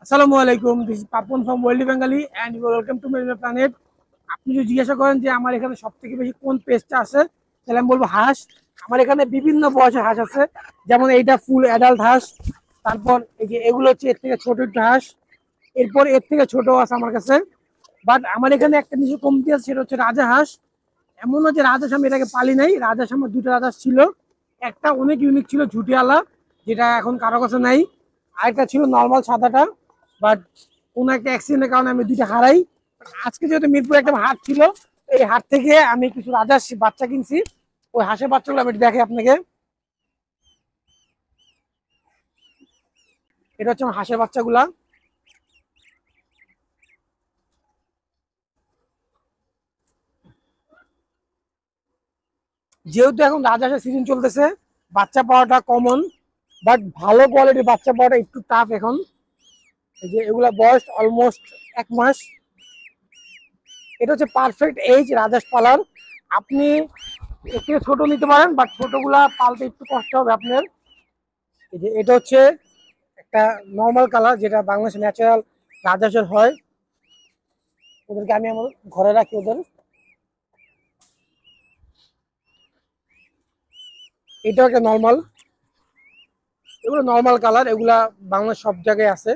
আসসালামু আলাইকুম, this is Papon from world Bengali and you welcome to my planet. আপনি যদি জিজ্ঞাসা করেন যে আমার এখানে সব থেকে বেশি কোন পেজটা আছে, তাহলে আমি বলবো হাঁস। আমার এখানে বিভিন্ন বয়সের হাঁস আছে, যেমন এইটা ফুল অ্যাডাল্ট হাঁস। তারপর এই যে এগুলো হচ্ছে এর থেকে ছোট একটা হাঁস। এরপর এর থেকে ছোট আছে আমার কাছে। বাট আমার এখানে একটা কিছু কমতি আছে, সেটা হচ্ছে রাজা হাঁস। এমন না যে রাজহাঁস আমি এটাকে পালি নাই, রাজহাঁস আমার দুটো রাজহাঁস ছিল। একটা অনেক ইউনিক ছিল, ঝুটিয়ালা, যেটা এখন কারো কাছে নাই। আরেকটা ছিল নর্মাল সাদাটা। বাট কোনো একটা অ্যাক্সিডেন্টের কারণে আমি দুইটা হারাই। আজকে যেহেতু মিরপুরে একটা হাট ছিল, এই হাট থেকে আমি কিছু রাজহাঁস বাচ্চা কিনছি। ওই হাঁসের বাচ্চাগুলো আমি দেখে আপনাকে। এটা হচ্ছে আমার হাঁসের বাচ্চাগুলা। যেহেতু এখন রাজহাঁসের সিজন চলতেছে, বাচ্চা পাওয়াটা কমন। বাট ভালো কোয়ালিটির বাচ্চা পাওয়াটা একটু টাফ এখন। এই যে এগুলা বয়স অলমোস্ট 1 মাস। এটা হচ্ছে পারফেক্ট এজ রাজহাঁস পালার। আপনি একটু ছোট নিতে পারেন, বাট ছোটগুলা পালতে একটু কষ্ট হবে আপনার। এই যে এটা হচ্ছে একটা নর্মাল কালার, যেটা বাংলাদেশে ন্যাচারাল রাজহাঁসের হয়। ওদেরকে আমি আমার ঘরে রাখি ওদের। এটাও একটা নর্মাল। এগুলো নর্মাল কালার, এগুলা বাংলাদেশ সব জায়গায় আছে।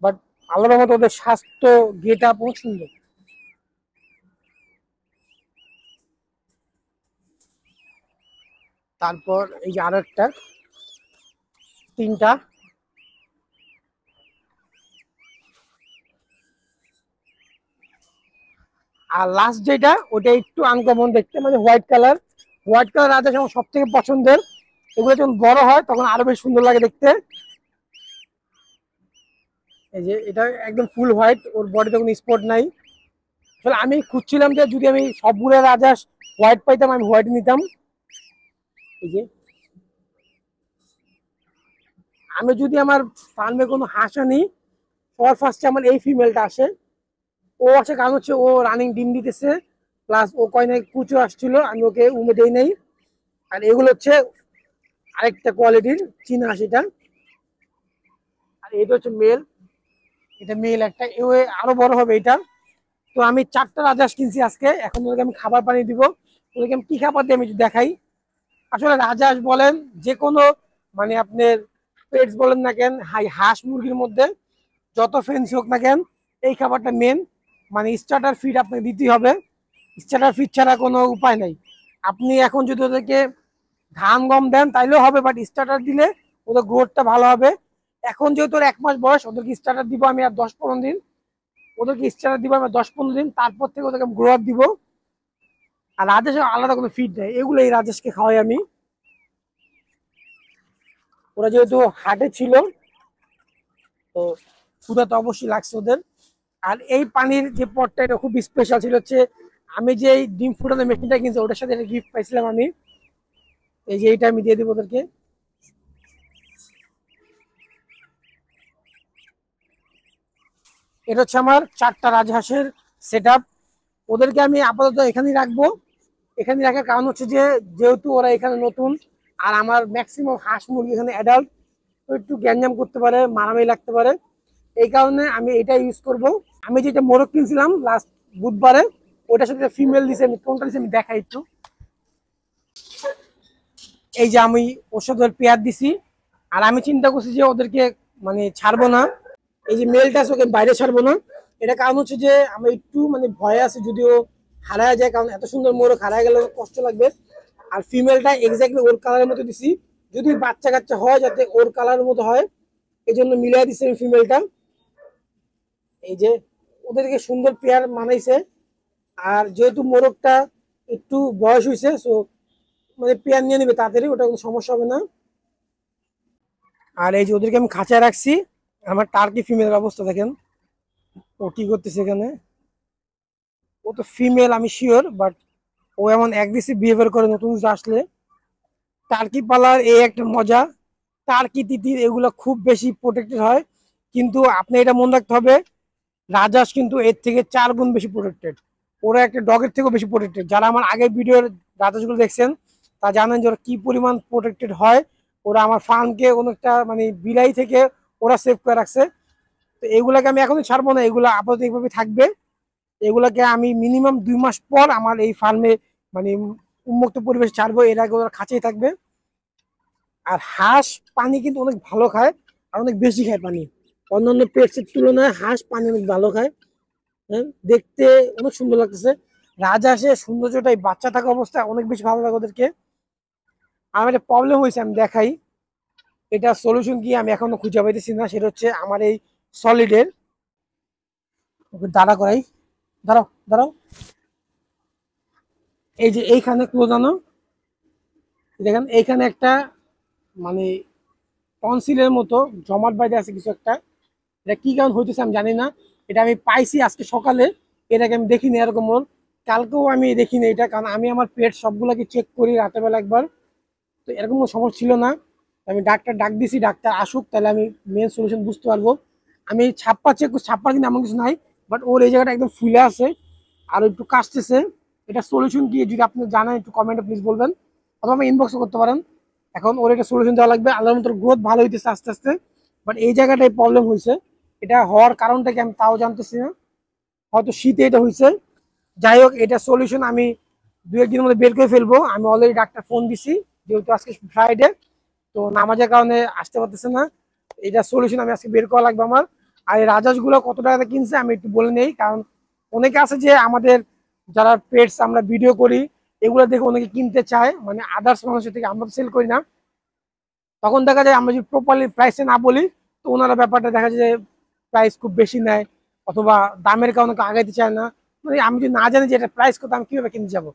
বাট আল্লাহর রহমতে ওদের স্বাস্থ্য গেট আপ সুন্দর। তারপর এই যে আরো একটা, তিনটা। আর লাস্ট যেটা, ওটা একটু আনকমন দেখতে, মানে হোয়াইট কালার। হোয়াইট কালার রাজহাঁস আমার সব থেকে পছন্দের। এগুলো যখন বড় হয় তখন আরো বেশ সুন্দর লাগে দেখতে। এই যে এটা একদম ফুল হোয়াইট, ওর বডিতে কোনো স্পট নাই। আসলে আমি খুঁজছিলাম যে যদি আমি সবগুলো রাজহাঁস হোয়াইট পাইতাম, আমি হোয়াইট নিতাম। এই যে আমি যদি আমার ফার্মে কোনো হাঁস আনি, সবার ফার্স্টে আমার এই ফিমেলটা আসে। ও আসে কারণ হচ্ছে ও রানিং ডিম দিতেছে, প্লাস ও কয়না কুচো আসছিল, আমি ওকে উমে দেই নাই। আর এগুলো হচ্ছে আরেকটা কোয়ালিটির চীনা হাঁস এটা। আর এটা হচ্ছে মেল। এটা মেল একটা, এ আরো বড় হবে এটা। তো আমি 4টা রাজহাঁস কিনছি আজকে। এখন ওদেরকে আমি খাবার পানি দিব। ওদেরকে আমি কি খাবার দিই আমি একটু দেখাই। আসলে রাজহাঁস বলেন, যে কোনো মানে আপনার পেটস বলেন না কেন, হাঁস মুরগির মধ্যে যত ফেন্সি হোক না কেন, এই খাবারটা মেন। মানে স্টার্টার ফিড আপনাকে দিতেই হবে। স্টার্টার ফিড ছাড়া কোনো উপায় নাই। আপনি এখন যদি ওদেরকে ধান গম দেন তাইলেও হবে, বাট স্টার্টার দিলে ওদের গ্রোথটা ভালো হবে। এখন যেহেতু ওর 1 মাস বয়স, ওদেরকে স্টার্টার দিব আমি আর 10-15 দিন। ওদেরকে স্টার্টার দিব আমি 10-15 দিন, তারপর থেকে ওদেরকে গ্রো আপ দিব। আর রাজেশের আলাদা কোনো ফিড নেই, এগুলো এই রাজেশকে খাওয়াই আমি। ওরা যেহেতু হাটে ছিল, তো ক্ষুধা তো অবশ্যই লাগছে ওদের। আর এই পানির যে পটটা, এটা খুব স্পেশাল ছিল হচ্ছে, আমি যে এই ডিম ফুটানোর মেশিনটা কিনছি ওটার সাথে একটা গিফট পাইছিলাম আমি। এই যে এইটা আমি দিয়ে দিব ওদেরকে। এটা হচ্ছে আমার 4টা রাজহাঁসের সেট আপ। ওদেরকে আমি আপাতত এখানেই রাখবো। এখানে রাখার কারণ হচ্ছে যে, যেহেতু ওরা এখানে নতুন, আর আমার ম্যাক্সিমাম হাঁস মুরগি এখানে অ্যাডাল্ট, তো একটু গ্যাঞ্জাম করতে পারে, মারামারি লাগতে পারে। এই কারণে আমি এটা ইউজ করব। আমি যেটা মোরগ কিনছিলাম লাস্ট বুধবারে, ওটার সাথে ফিমেল দিছে, আমি কোনটা দিছি আমি দেখাই একটু। এই যে আমি ওর সাথে পেয়ার দিছি। আর আমি চিন্তা করছি যে ওদেরকে মানে ছাড়বো না। এই যে মেলটা আছে ওকে বাইরে ছাড়বো না। এটা কারণ হচ্ছে যে আমি একটু মানে ভয়ে আছে, যদিও হারায় যায়, কারণ এত সুন্দর মোরগ হারায় গেলে কষ্ট লাগবে। আর ফিমেলটা এক্স্যাক্টলি ওর কালারের মতো দিছি, যদি বাচ্চা কাচ্চা হয় যাতে ওর কালারের মতো হয়, এই জন্য মিলাই দিছি আমি ফিমেলটা। এই যে ওদেরকে সুন্দর পেয়ার মানাইছে। আর যেহেতু মোরগটা একটু বয়স হয়েছে, সো মানে পেয়ার নিয়ে নেবে তাড়াতাড়ি, ওটা কোনো সমস্যা হবে না। আর এই যে ওদেরকে আমি খাঁচায় রাখছি। আমার টার্কি ফিমেলের অবস্থা দেখেন, ও কি করতেছে এখানে। ও তো ফিমেল আমি শিওর, বাট ও এমন অ্যাগ্রেসিভ বিহেভিয়ার করে নতুন কিছু আসলে। টার্কি পালার এই একটা মজা। টার্কি তিতির এগুলো খুব বেশি প্রোটেক্টেড হয়, কিন্তু আপনি এটা মনে রাখতে হবে, রাজহাঁস কিন্তু এর থেকে 4 গুণ বেশি প্রোটেক্টেড। ওরা একটা ডগের থেকেও বেশি প্রোটেক্টেড। যারা আমার আগের ভিডিওর রাজহাঁসগুলো দেখছেন, তা জানেন যে ওরা কি পরিমাণ প্রোটেক্টেড হয়। ওরা আমার ফার্মকে অনেকটা মানে বিলাই থেকে ওরা সেভ করে রাখছে। তো এগুলাকে আমি এখনই ছাড়বো না, এগুলো আপাতত এইভাবে থাকবে। এগুলাকে আমি মিনিমাম 2 মাস পর আমার এই ফার্মে মানে উন্মুক্ত পরিবেশ ছাড়বো, এর আগে ওরা খাঁচাই থাকবে। আর হাঁস পানি কিন্তু অনেক ভালো খায়, আর অনেক বেশি খায় পানি। অন্যান্য পেটসের তুলনায় হাঁস পানি অনেক ভালো খায়। হ্যাঁ, দেখতে অনেক সুন্দর লাগতেছে। রাজহাঁসের সৌন্দর্যটাই বাচ্চা থাকা অবস্থায় অনেক বেশি ভালো লাগে ওদেরকে। আমার একটা প্রবলেম হয়েছে, আমি দেখাই। এটা সলিউশন কি আমি এখনো খুঁজে পাইতেছি না। সেটা হচ্ছে আমার এই সলিডের, দাঁড়া করাই, দাঁড়াও দাঁড়াও, এই যে এইখানে ক্লোজ আনো, দেখেন এইখানে একটা মানে টনসিলের মতো জমাট বাইরে আছে কিছু একটা। এটা কি কারণ হইতেছে আমি জানি না। এটা আমি পাইছি আজকে সকালে, এটাকে আমি দেখিনি এরকম ওর। কালকেও আমি দেখিনি এটা, কারণ আমি আমার পেট সবগুলাকে চেক করি রাতের বেলা একবার। তো এরকম কোনো সমস্যা ছিল না। আমি ডাক্তার ডাক দিছি, ডাক্তার আসুক, তাহলে আমি মেন সলিউশন বুঝতে পারবো। আমি ছাপ্পা চেক, ছাপ্পা কিন্তু এমন কিছু নাই, বাট ওর এই জায়গাটা একদম ফুলে আছে আর একটু কাশতেছে। এটা সলিউশন কি যদি আপনি জানেন একটু কমেন্টে প্লিজ বলবেন, অথবা আমি ইনবক্সও করতে পারেন। এখন ওর একটা সলিউশন দেওয়া লাগবে। আল্লাহর মতো গ্রোথ ভালো হইতেছে আস্তে আস্তে, বাট এই জায়গাটাই প্রবলেম হয়েছে। এটা হওয়ার কারণটা কি আমি তাও জানতেছি না, হয়তো শীতে এটা হয়েছে। যাই হোক, এটা সলিউশন আমি 2-1 দিনের মধ্যে বের করে ফেলবো। আমি অলরেডি ডাক্তার ফোন দিছি, যেহেতু আজকে ফ্রাইডে, তো নামাজের কারণে আসতে পারতেছে না। এটা সলিউশন আমি আজকে বের করা লাগবে আমার। আর এই রাজহাঁসগুলো কত টাকাতে কিনছে আমি একটু বলে নেই, কারণ অনেকে আছে যে আমাদের যারা পেটস আমরা ভিডিও করি এগুলো দেখে অনেকে কিনতে চায়, মানে আদার্স মানুষের থেকে, আমরা সেল করি না। তখন দেখা যায় আমরা যদি প্রপারলি প্রাইসে না বলি, তো ওনারা ব্যাপারটা দেখা যায় যে প্রাইস খুব বেশি নেয়, অথবা দামের কারণে আগাইতে চায় না। মানে আমি যদি না জানি যে এটা প্রাইস কত, আমি কিভাবে কিনতে যাবো।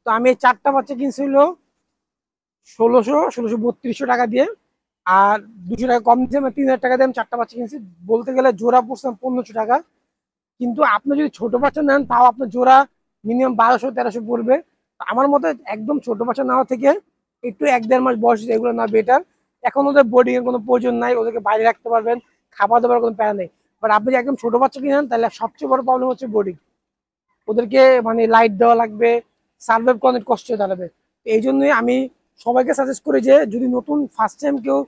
তো আমি এই 4টা বাচ্চা কিনছিল 1632 টাকা দিয়ে। আর 200 টাকা কম দিচ্ছে, মানে 3000 টাকা দিয়ে আমি 4টা বাচ্চা কিনছি। বলতে গেলে জোড়া পড়ছে 1500 টাকা। কিন্তু আপনি যদি ছোট বাচ্চা নেন, তাও আপনার জোড়া মিনিমাম 1200-1300 পড়বে। আমার মতে একদম ছোট বাচ্চা নেওয়া থেকে একটু 1-1.5 মাস বয়স এগুলো না বেটার। এখন ওদের বোর্ডিং এর কোনো প্রয়োজন নাই, ওদেরকে বাইরে রাখতে পারবেন, খাবার দাবার কোনো প্যারা নেই। বাট আপনি যদি একদম ছোট বাচ্চা কিনেন, তাহলে সবচেয়ে বড় প্রবলেম হচ্ছে বোর্ডিং। ওদেরকে মানে লাইট দেওয়া লাগবে, সার্ভাইভ করা অনেক কষ্ট হয়ে দাঁড়াবে। এই জন্যই আমি সবাইকে সাজেস্ট করি যে যদি নতুন ফার্স্ট টাইম কেউ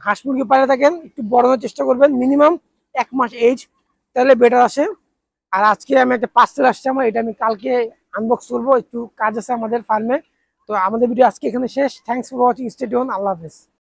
হাঁস মুরগি পালে থাকেন, একটু বড়ানোর চেষ্টা করবেন, মিনিমাম 1 মাস এজ, তাহলে বেটার আসে। আর আজকে আমি একটা পার্সেল আসছে আমার, এটা আমি কালকে আনবক্স করবো, একটু কাজ আছে আমাদের ফার্মে। তো আমাদের ভিডিও আজকে এখানে শেষ। Thanks for watching, stay tune, আল্লাহ হাফেজ।